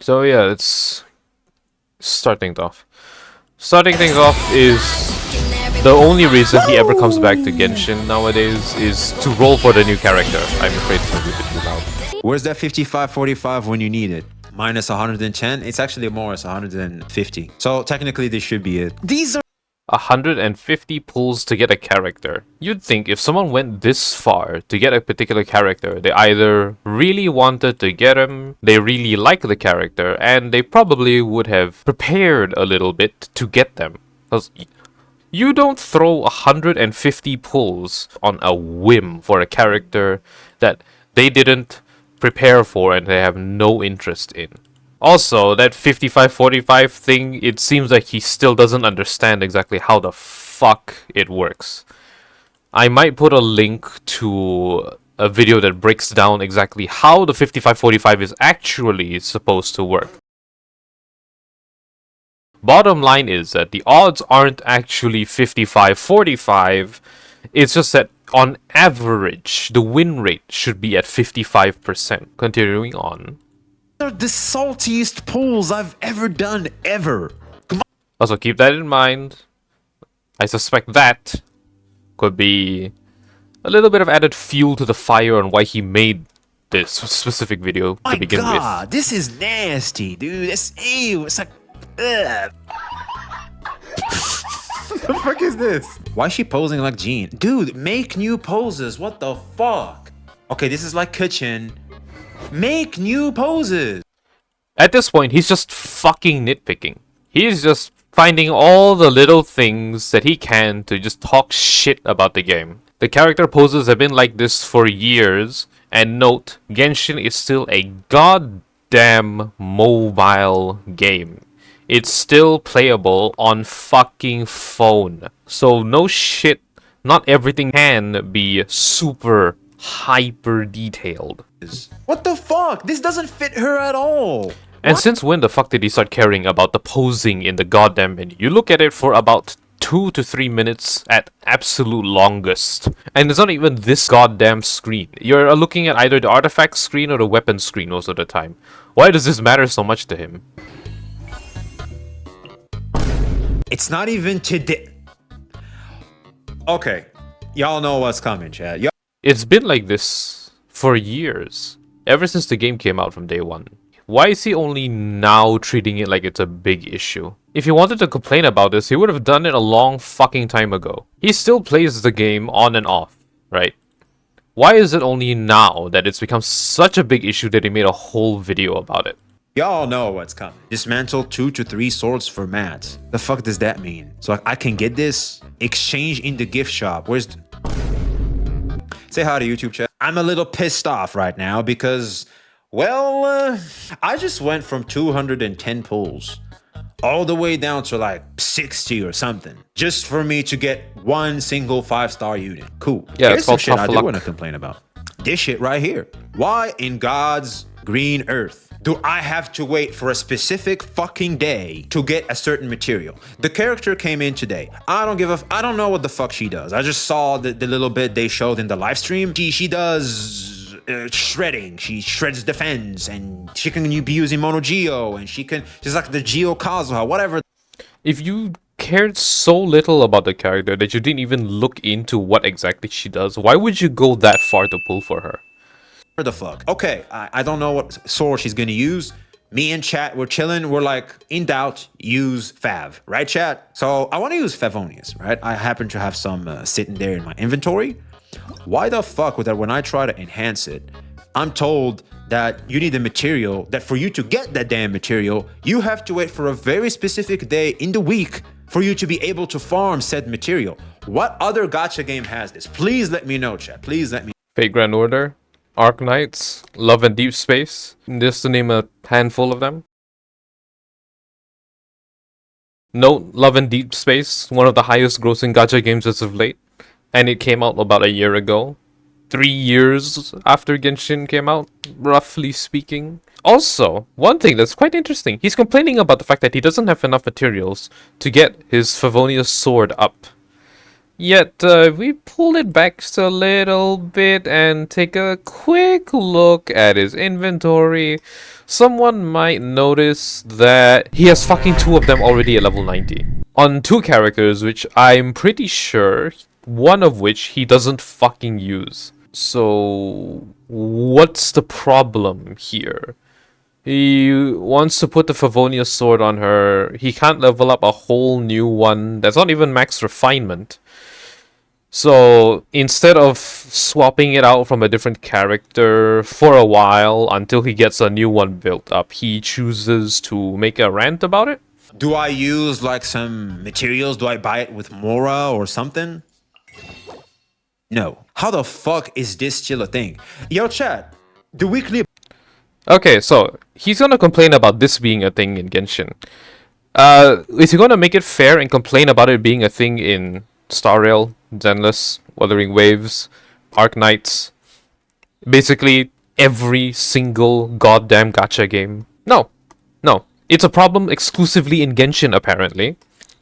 So yeah, let's start things off. Starting things off is the only reason he ever comes back to Genshin nowadays is to roll for the new character. I'm afraid it's a bit too loud. Where's that 55-45 when you need it? Minus 110? It's actually more, it's 150. So technically this should be it. These are 150 pulls to get a character. You'd think if someone went this far to get a particular character, they either really wanted to get him, they really like the character, and they probably would have prepared a little bit to get them. Because you don't throw 150 pulls on a whim for a character that they didn't prepare for and they have no interest in. Also, that 55-45 thing, it seems like he still doesn't understand exactly how the fuck it works. I might put a link to a video that breaks down exactly how the 55-45 is actually supposed to work. Bottom line is that the odds aren't actually 55-45, it's just that on average, the win rate should be at 55%. Continuing on. are the saltiest pulls I've ever done, ever. Also, keep that in mind. I suspect that could be a little bit of added fuel to the fire on why he made this specific video to begin with. My god, this is nasty, dude. It's ew. It's like, ugh. What the fuck is this? Why is she posing like Jean? Dude, make new poses. What the fuck? Okay, this is like kitchen. Make new poses. At this point, he's just fucking nitpicking. He's just finding all the little things that he can to just talk shit about the game. The character poses have been like this for years, and note, Genshin is still a goddamn mobile game. It's still playable on fucking phone. So no shit, not everything can be super hyper detailed. What the fuck? This doesn't fit her at all. And since when the fuck did he start caring about the posing in the goddamn menu? You look at it for about 2 to 3 minutes at absolute longest. And it's not even this goddamn screen. You're looking at either the artifact screen or the weapon screen most of the time. Why does this matter so much to him? It's not even today. Okay, y'all know what's coming, Chad. It's been like this for years. Ever since the game came out from day one. Why is he only now treating it like it's a big issue? If he wanted to complain about this, he would have done it a long fucking time ago. He still plays the game on and off, right? Why is it only now that it's become such a big issue that he made a whole video about it? Y'all know what's coming. Dismantle 2 to 3 swords for mats. The fuck does that mean? So I can get this? Exchange in the gift shop. Where's the... Say hi to YouTube chat. I'm a little pissed off right now because, well, I just went from 210 pulls all the way down to like 60 or something just for me to get one single 5-star unit. Cool. Yeah, here's it's some called shit tough I do luck. want to complain about. This shit right here. Why in God's green earth do I have to wait for a specific fucking day to get a certain material? The character came in today. I don't know what the fuck she does. I just saw the little bit they showed in the live stream. She does shredding. She shreds defense, and she can be using Mono Geo, and she's like the Geo Kazuha, whatever. If you cared so little about the character that you didn't even look into what exactly she does, why would you go that far to pull for her? The fuck? Okay, I don't know what sword she's gonna use. Me and chat, we're chilling. We're like, in doubt, use Fav, right, chat? So I want to use Favonius, right? I happen to have some sitting there in my inventory. Why the fuck would that when I try to enhance it, I'm told that you need a material, that for you to get that damn material, you have to wait for a very specific day in the week for you to be able to farm said material. What other gacha game has this? Please let me know, chat. Please let me. Fate Grand Order, Arc Knights, Love and Deep Space, just to name a handful of them. Note, Love and Deep Space, one of the highest grossing gacha games as of late, and it came out about a year ago. 3 years after Genshin came out, roughly speaking. Also, one thing that's quite interesting, he's complaining about the fact that he doesn't have enough materials to get his Favonius sword up. Yet, we pull it back just a little bit and take a quick look at his inventory. Someone might notice that he has fucking 2 of them already at level 90. On 2 characters, which I'm pretty sure, one of which he doesn't fucking use. So, what's the problem here? He wants to put the Favonius sword on her. He can't level up a whole new one that's not even max refinement. So instead of swapping it out from a different character for a while until he gets a new one built up, he chooses to make a rant about it. Do I use like some materials? Do I buy it with Mora or something? No. How the fuck is this still a thing? Yo, chat. The weekly. Okay, so he's gonna complain about this being a thing in Genshin. Is he gonna make it fair and complain about it being a thing in Star Rail, Zenless, Wuthering Waves, Arknights, basically every single goddamn gacha game? No. No. It's a problem exclusively in Genshin, apparently.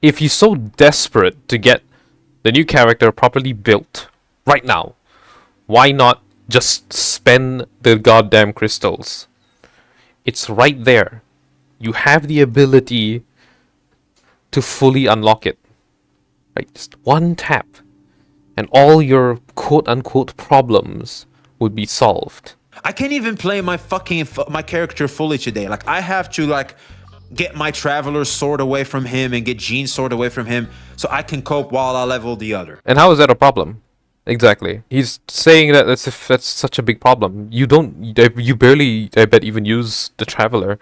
If he's so desperate to get the new character properly built right now, why not just spend the goddamn crystals? It's right there. You have the ability to fully unlock it. Right, just one tap, and all your quote-unquote problems would be solved. I can't even play my my character fully today. Like I have to like get my Traveler's sword away from him and get Jean's sword away from him so I can cope while I level the other. And how is that a problem? Exactly. He's saying that as if that's such a big problem. You barely, I bet, even use the Traveler.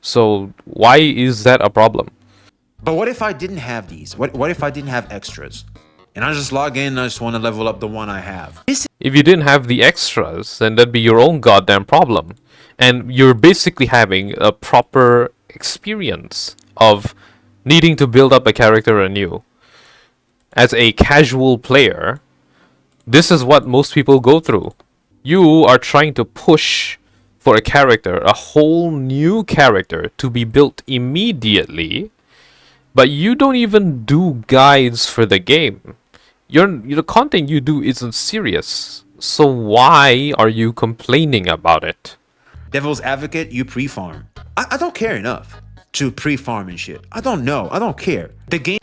So why is that a problem? But what if I didn't have these? What if I didn't have extras? And I just log in and I just want to level up the one I have. If you didn't have the extras, then that'd be your own goddamn problem. And you're basically having a proper experience of needing to build up a character anew. As a casual player, this is what most people go through. You are trying to push for a character, a whole new character, to be built immediately, but you don't even do guides for the game. The content you do isn't serious. So why are you complaining about it? Devil's advocate, you pre-farm. I don't care enough to pre-farm and shit. I don't know. I don't care. The game.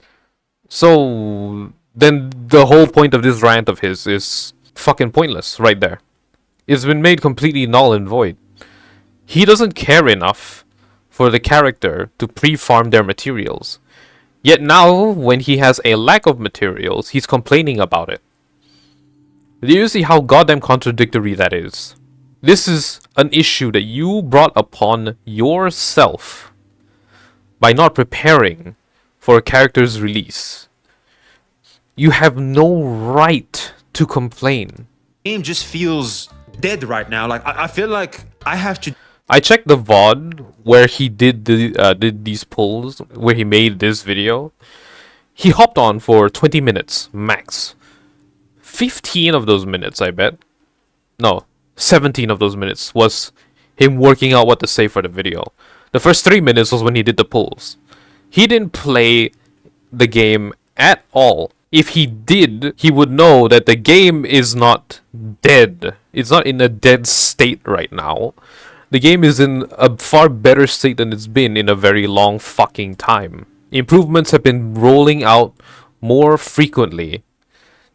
So then the whole point of this rant of his is fucking pointless right there. It's been made completely null and void. He doesn't care enough for the character to pre-farm their materials. Yet now, when he has a lack of materials, he's complaining about it. Do you see how goddamn contradictory that is? This is an issue that you brought upon yourself by not preparing for a character's release. You have no right to complain. The game just feels dead right now. Like I feel like I have to. I checked the VOD where he did these pulls, where he made this video. He hopped on for 20 minutes max. 15 of those minutes, I bet. No, 17 of those minutes was him working out what to say for the video. The first 3 minutes was when he did the pulls. He didn't play the game at all. If he did, he would know that the game is not dead. It's not in a dead state right now. The game is in a far better state than it's been in a very long fucking time. Improvements have been rolling out more frequently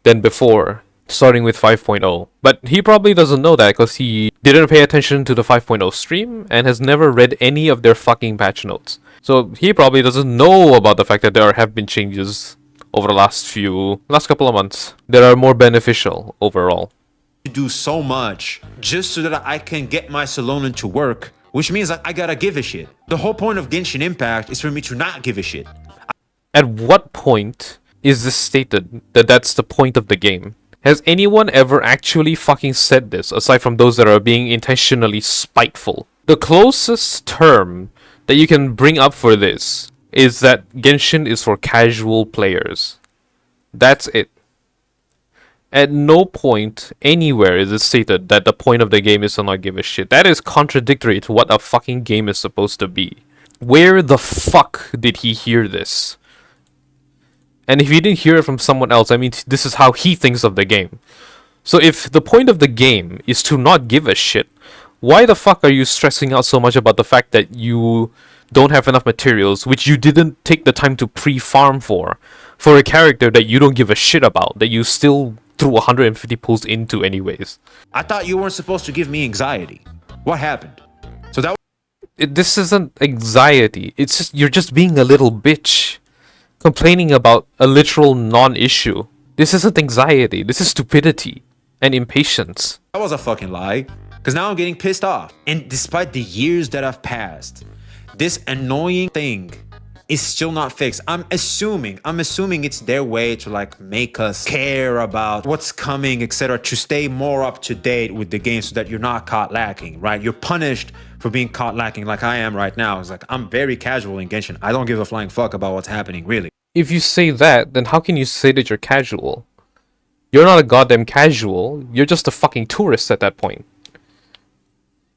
than before, starting with 5.0. But he probably doesn't know that because he didn't pay attention to the 5.0 stream and has never read any of their fucking patch notes. So he probably doesn't know about the fact that there have been changes over the last couple of months that are more beneficial overall. Do so much just so that I can get my Salonen to work, which means I gotta give a shit. The whole point of Genshin Impact is for me to not give a shit. At what point is this stated that that's the point of the game? Has anyone ever actually fucking said this, aside from those that are being intentionally spiteful? The closest term that you can bring up for this is that Genshin is for casual players. That's it. At no point anywhere is it stated that the point of the game is to not give a shit. That is contradictory to what a fucking game is supposed to be. Where the fuck did he hear this? And if he didn't hear it from someone else, I mean, this is how he thinks of the game. So if the point of the game is to not give a shit, why the fuck are you stressing out so much about the fact that you don't have enough materials, which you didn't take the time to pre-farm for a character that you don't give a shit about, that you still threw 150 pulls into anyways? I thought you weren't supposed to give me anxiety. What happened? So that This isn't anxiety. It's just you're just being a little bitch, complaining about a literal non-issue. This isn't anxiety. This is stupidity and impatience. was a fucking lie. Because now I'm getting pissed off. And despite the years that have passed, this annoying thing is still not fixed. I'm assuming it's their way to like make us care about what's coming, etc., to stay more up to date with the game so that you're not caught lacking, right? You're punished for being caught lacking like I am right now. It's like I'm very casual in Genshin. I don't give a flying fuck about what's happening, really. If you say that, then how can you say that you're casual? You're not a goddamn casual. You're just a fucking tourist at that point.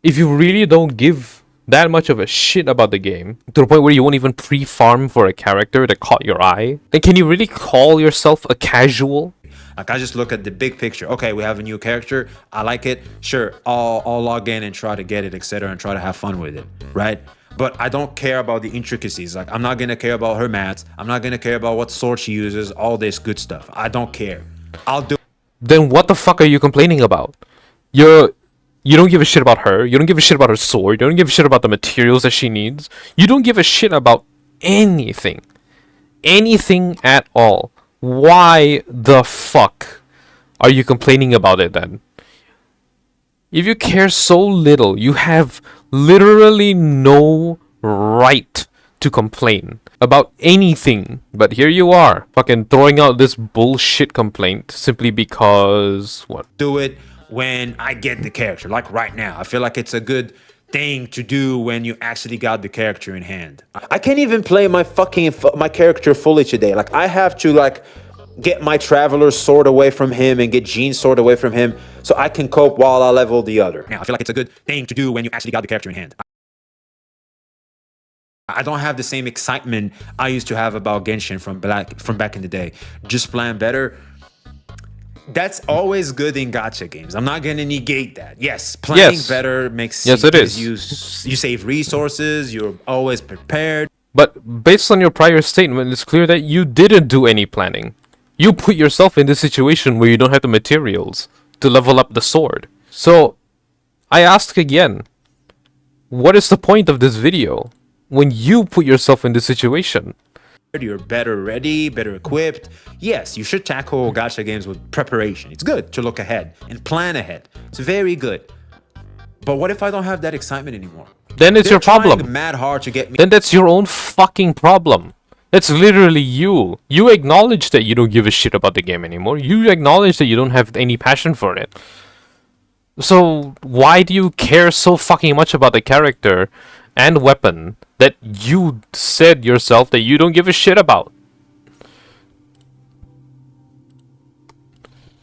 If you really don't give that much of a shit about the game, to the point where you won't even pre-farm for a character that caught your eye, then can you really call yourself a casual? Like, I just look at the big picture. Okay, we have a new character. I like it. Sure, I'll log in and try to get it, etc., and try to have fun with it, right? But I don't care about the intricacies. Like, I'm not gonna care about her mats. I'm not gonna care about what sword she uses, all this good stuff. I don't care. I'll do. Then what the fuck are you complaining about? You don't give a shit about her. You don't give a shit about her sword. You don't give a shit about the materials that she needs. You don't give a shit about anything. Anything at all. Why the fuck are you complaining about it then? If you care so little, you have literally no right to complain about anything. But here you are, fucking throwing out this bullshit complaint simply because what? Do it when I get the character, like right now. I feel like it's a good thing to do when you actually got the character in hand. I can't even play my my character fully today. Like, I have to like get my Traveler's sword away from him and get Jean's sword away from him so I can cope while I level the other. Now, I feel like it's a good thing to do when you actually got the character in hand. I don't have the same excitement I used to have about Genshin from back in the day. Just playing better. That's always good in gacha games. I'm not gonna negate that. Yes, playing better makes you save resources. You're always prepared. But based on your prior statement, it's clear that you didn't do any planning. You put yourself in this situation where you don't have the materials to level up the sword. So, I ask again, what is the point of this video when you put yourself in this situation? You're better ready, better equipped. Yes, you should tackle gacha games with preparation. It's good to look ahead and plan ahead. It's very good. But what if I don't have that excitement anymore? Then it's your problem. Trying mad hard to get me. Then that's your own fucking problem. That's literally you. You acknowledge that you don't give a shit about the game anymore. You acknowledge that you don't have any passion for it. So why do you care so fucking much about the character and weapon that you said yourself that you don't give a shit about?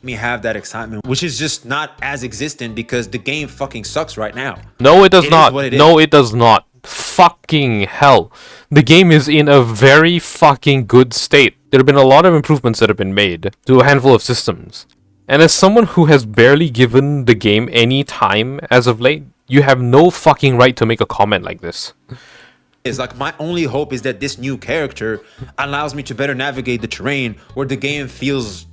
Me have that excitement, which is just not as existent because the game fucking sucks right now. No, it does not. No, it does not. Fucking hell. The game is in a very fucking good state. There have been a lot of improvements that have been made to a handful of systems. And as someone who has barely given the game any time as of late, you have no fucking right to make a comment like this. It's like my only hope is that this new character allows me to better navigate the terrain where the game feels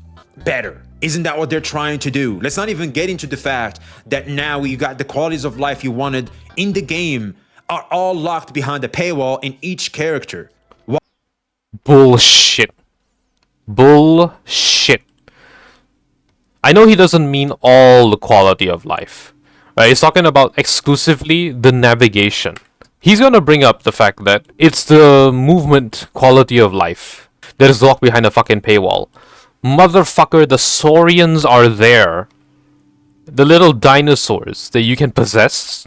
better. Isn't that what they're trying to do? Let's not even get into the fact that now you got the qualities of life you wanted in the game are all locked behind a paywall in each character. Bullshit. Bullshit. I know he doesn't mean all the quality of life. Right? He's talking about exclusively the navigation. He's gonna bring up the fact that it's the movement quality of life that is locked behind a fucking paywall. Motherfucker, the Saurians are there. The little dinosaurs that you can possess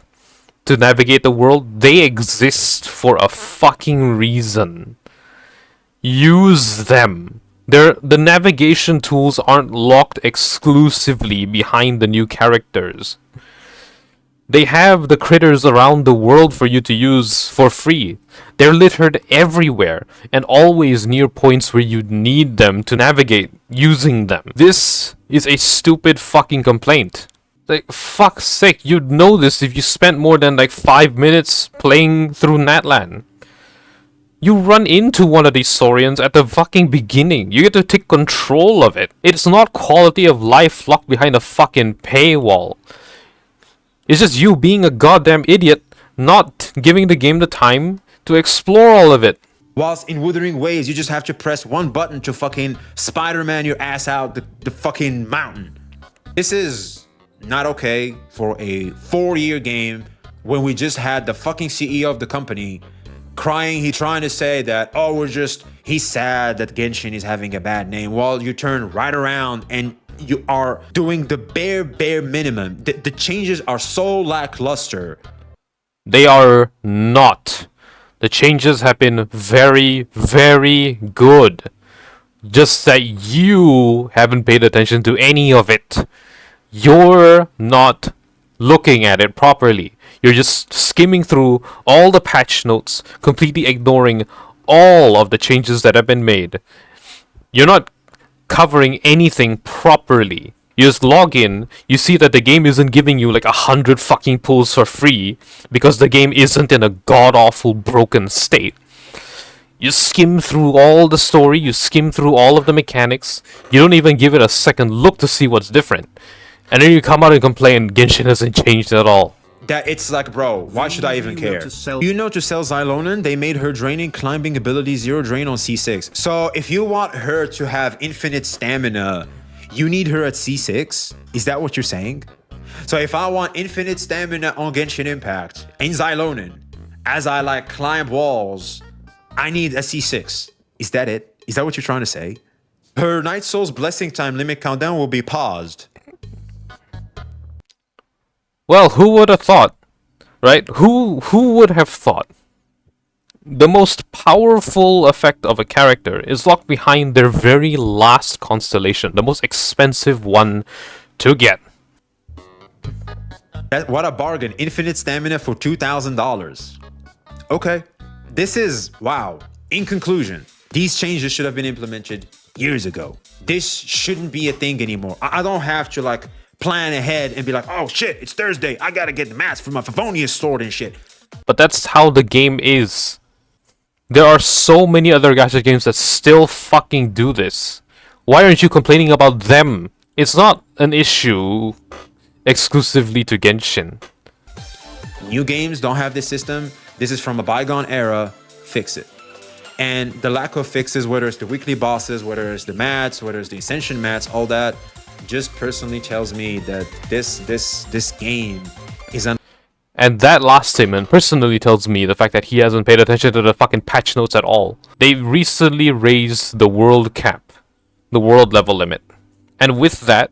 to navigate the world, they exist for a fucking reason. Use them. The navigation tools aren't locked exclusively behind the new characters. They have the critters around the world for you to use for free. They're littered everywhere and always near points where you need them to navigate using them. This is a stupid fucking complaint. Like, fuck's sake, you'd know this if you spent more than like 5 minutes playing through Natlan. You run into one of these Saurians at the fucking beginning. You get to take control of it. It's not quality of life locked behind a fucking paywall. It's just you being a goddamn idiot, not giving the game the time to explore all of it. Whilst in Wuthering Waves, you just have to press one button to fucking Spider-Man your ass out the fucking mountain. This is not okay for a 4-year game when we just had the fucking CEO of the company crying. He trying to say that, oh, he's sad that Genshin is having a bad name. While you turn right around and you are doing the bare minimum. The changes are so lackluster. They are not. The changes have been very, very good. Just that you haven't paid attention to any of it. You're not looking at it properly. You're just skimming through all the patch notes, completely ignoring all of the changes that have been made. You're not covering anything properly. You just log in, you see that the game isn't giving you like 100 fucking pulls for free because the game isn't in a god-awful broken state. You skim through all the story, you skim through all of the mechanics, you don't even give it a second look to see what's different. And then you come out and complain Genshin hasn't changed at all. That it's like, bro, why should I even care? You know, to sell Xylonen, they made her draining climbing ability 0 drain on C6. So if you want her to have infinite stamina, you need her at C6? Is that what you're saying? So if I want infinite stamina on Genshin Impact in Xylonen, as I like climb walls, I need a C6. Is that it? Is that what you're trying to say? Her Night Soul's blessing time limit countdown will be paused. Well, who would have thought? Right? Who would have thought? The most powerful effect of a character is locked behind their very last constellation, the most expensive one to get. What a bargain. Infinite stamina for $2,000. Okay. This is, wow. In conclusion, these changes should have been implemented years ago. This shouldn't be a thing anymore. I don't have to like plan ahead and be like, oh shit, it's Thursday. I gotta get the mask for my Favonius sword and shit. But that's how the game is. There are so many other gacha games that still fucking do this. Why aren't you complaining about them? It's not an issue exclusively to Genshin. New games don't have this system. This is from a bygone era. Fix it. And the lack of fixes, whether it's the weekly bosses, whether it's the mats, whether it's the Ascension mats, all that, just personally tells me that this game is And that last statement personally tells me the fact that he hasn't paid attention to the fucking patch notes at all. They recently raised the world cap, the world level limit. And with that,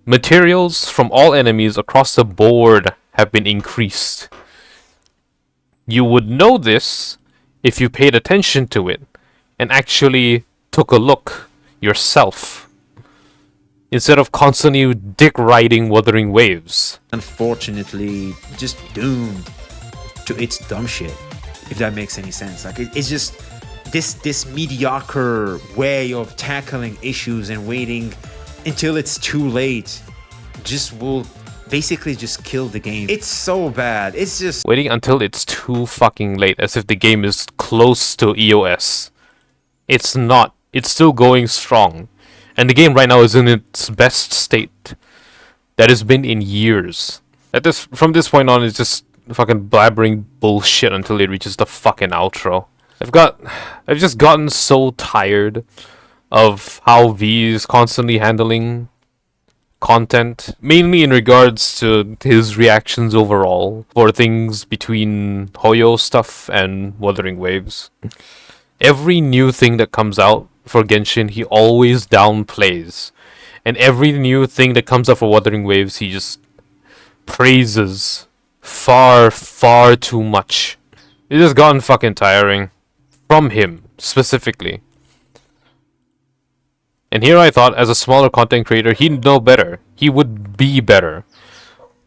materials from all enemies across the board have been increased. You would know this if you paid attention to it and actually took a look yourself, instead of constantly dick riding Wuthering Waves. unfortunately just doomed to its dumb shit, if that makes any sense. Like it's just this mediocre way of tackling issues and waiting until it's too late just will basically just kill the game. It's so bad. It's just Waiting until it's too fucking late, as if the game is close to EOS. It's not. It's still going strong. And the game right now is in its best state that has been in years. From this point on, it's just fucking blabbering bullshit until it reaches the fucking outro. I've just gotten so tired of how V is constantly handling content, mainly in regards to his reactions overall for things between Hoyo stuff and Wuthering Waves. Every new thing that comes out for Genshin, he always downplays. And every new thing that comes up for Wuthering Waves, he just praises far, far too much. It has gotten fucking tiring. From him, specifically. And here I thought, as a smaller content creator, he'd know better. He would be better.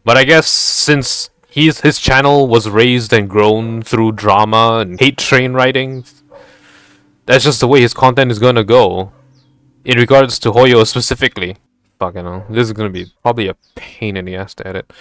But I guess since his channel was raised and grown through drama and hate train writing, that's just the way his content is gonna go. In regards to Hoyo specifically. Fucking hell. This is gonna be probably a pain in the ass to edit.